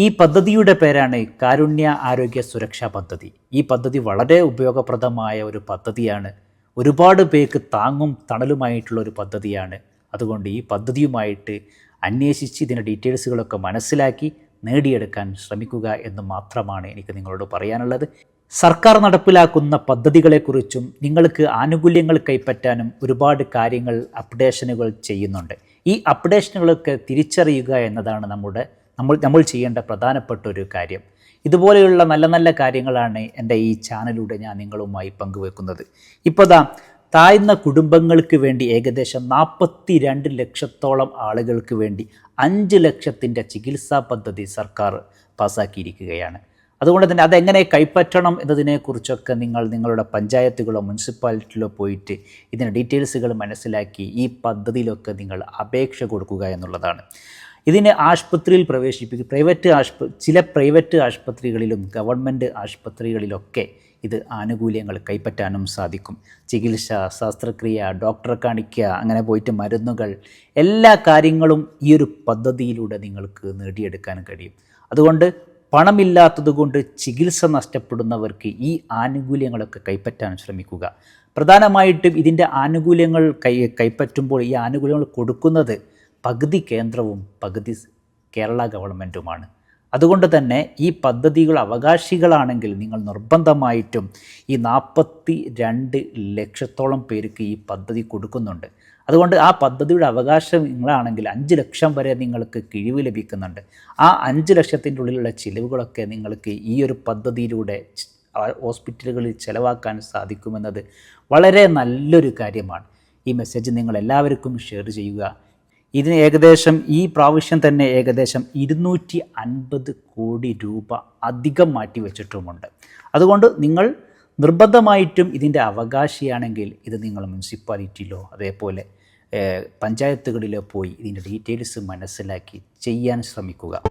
ഈ പദ്ധതിയുടെ പേരാണ് കാരുണ്യ ആരോഗ്യ സുരക്ഷാ പദ്ധതി. ഈ പദ്ധതി വളരെ ഉപയോഗപ്രദമായ ഒരു പദ്ധതിയാണ്. ഒരുപാട് പേർക്ക് താങ്ങും തണലുമായിട്ടുള്ള ഒരു പദ്ധതിയാണ്. അതുകൊണ്ട് ഈ പദ്ധതിയുമായിട്ട് അന്വേഷിച്ച് ഇതിൻ്റെ ഡീറ്റെയിൽസുകളൊക്കെ മനസ്സിലാക്കി നേടിയെടുക്കാൻ ശ്രമിക്കുക എന്ന് മാത്രമാണ് എനിക്ക് നിങ്ങളോട് പറയാനുള്ളത്. സർക്കാർ നടപ്പിലാക്കുന്ന പദ്ധതികളെക്കുറിച്ചും നിങ്ങൾക്ക് ആനുകൂല്യങ്ങൾ കൈപ്പറ്റാനും ഒരുപാട് കാര്യങ്ങൾ അപ്ഡേഷനുകൾ ചെയ്യുന്നുണ്ട്. ഈ അപ്ഡേഷനുകളൊക്കെ തിരിച്ചറിയുക എന്നതാണ് നമ്മൾ ചെയ്യേണ്ട പ്രധാനപ്പെട്ട ഒരു കാര്യം. ഇതുപോലെയുള്ള നല്ല നല്ല കാര്യങ്ങളാണ് എൻ്റെ ഈ ചാനലിലൂടെ ഞാൻ നിങ്ങളുമായി പങ്കുവെക്കുന്നത്. ഇപ്പോൾ താഴ്ന്ന കുടുംബങ്ങൾക്ക് വേണ്ടി ഏകദേശം 42 ലക്ഷത്തോളം ആളുകൾക്ക് വേണ്ടി 5 ലക്ഷത്തിൻ്റെ ചികിത്സാ പദ്ധതി സർക്കാർ പാസ്സാക്കിയിരിക്കുകയാണ്. അതുകൊണ്ട് തന്നെ അതെങ്ങനെ കൈപ്പറ്റണം എന്നതിനെക്കുറിച്ചൊക്കെ നിങ്ങളുടെ പഞ്ചായത്തുകളോ മുനിസിപ്പാലിറ്റിയിലോ പോയിട്ട് ഇതിൻ്റെ ഡീറ്റെയിൽസുകൾ മനസ്സിലാക്കി ഈ പദ്ധതിയിലൊക്കെ നിങ്ങൾ അപേക്ഷ കൊടുക്കുക എന്നുള്ളതാണ്. ഇതിനെ ആശുപത്രിയിൽ പ്രവേശിപ്പിക്കും. ചില പ്രൈവറ്റ് ആശുപത്രികളിലും ഗവൺമെൻറ് ആശുപത്രികളിലൊക്കെ ഇത് ആനുകൂല്യങ്ങൾ കൈപ്പറ്റാനും സാധിക്കും. ചികിത്സ, ശസ്ത്രക്രിയ, ഡോക്ടറെ കാണിക്കുക, അങ്ങനെ പോയിട്ട് മരുന്നുകൾ, എല്ലാ കാര്യങ്ങളും ഈ ഒരു പദ്ധതിയിലൂടെ നിങ്ങൾക്ക് നേടിയെടുക്കാൻ കഴിയും. അതുകൊണ്ട് പണമില്ലാത്തതുകൊണ്ട് ചികിത്സ നഷ്ടപ്പെടുന്നവർക്ക് ഈ ആനുകൂല്യങ്ങളൊക്കെ കൈപ്പറ്റാൻ ശ്രമിക്കുക. പ്രധാനമായിട്ടും ഇതിൻ്റെ ആനുകൂല്യങ്ങൾ കൈപ്പറ്റുമ്പോൾ ഈ ആനുകൂല്യങ്ങൾ കൊടുക്കുന്നത് പകുതി കേന്ദ്രവും പകുതി കേരള ഗവൺമെൻറ്റുമാണ്. അതുകൊണ്ട് തന്നെ ഈ പദ്ധതികൾ അവകാശികളാണെങ്കിൽ നിങ്ങൾ നിർബന്ധമായിട്ടും ഈ 42 ലക്ഷത്തോളം പേർക്ക് ഈ പദ്ധതി കൊടുക്കുന്നുണ്ട്. അതുകൊണ്ട് ആ പദ്ധതിയുടെ അവകാശം നിങ്ങളാണെങ്കിൽ 5 ലക്ഷം വരെ നിങ്ങൾക്ക് കിഴിവ് ലഭിക്കുന്നുണ്ട്. ആ 5 ലക്ഷത്തിൻ്റെ ഉള്ളിലുള്ള ചിലവുകളൊക്കെ നിങ്ങൾക്ക് ഈ ഒരു പദ്ധതിയിലൂടെ ഹോസ്പിറ്റലുകളിൽ ചിലവാക്കാൻ സാധിക്കുമെന്നത് വളരെ നല്ലൊരു കാര്യമാണ്. ഈ മെസ്സേജ് നിങ്ങൾ എല്ലാവർക്കും ഷെയർ ചെയ്യുക. ഇതിന് ഈ പ്രാവശ്യം തന്നെ ഏകദേശം 250 കോടി രൂപ അധികം മാറ്റി വെച്ചിട്ടുമുണ്ട്. അതുകൊണ്ട് നിങ്ങൾ നിർബന്ധമായിട്ടും ഇതിൻ്റെ അവകാശിയാണെങ്കിൽ ഇത് നിങ്ങൾ മുനിസിപ്പാലിറ്റിയിലോ അതേപോലെ പഞ്ചായത്തുകളിലോ പോയി ഇതിൻ്റെ ഡീറ്റെയിൽസ് മനസ്സിലാക്കി ചെയ്യാൻ ശ്രമിക്കുക.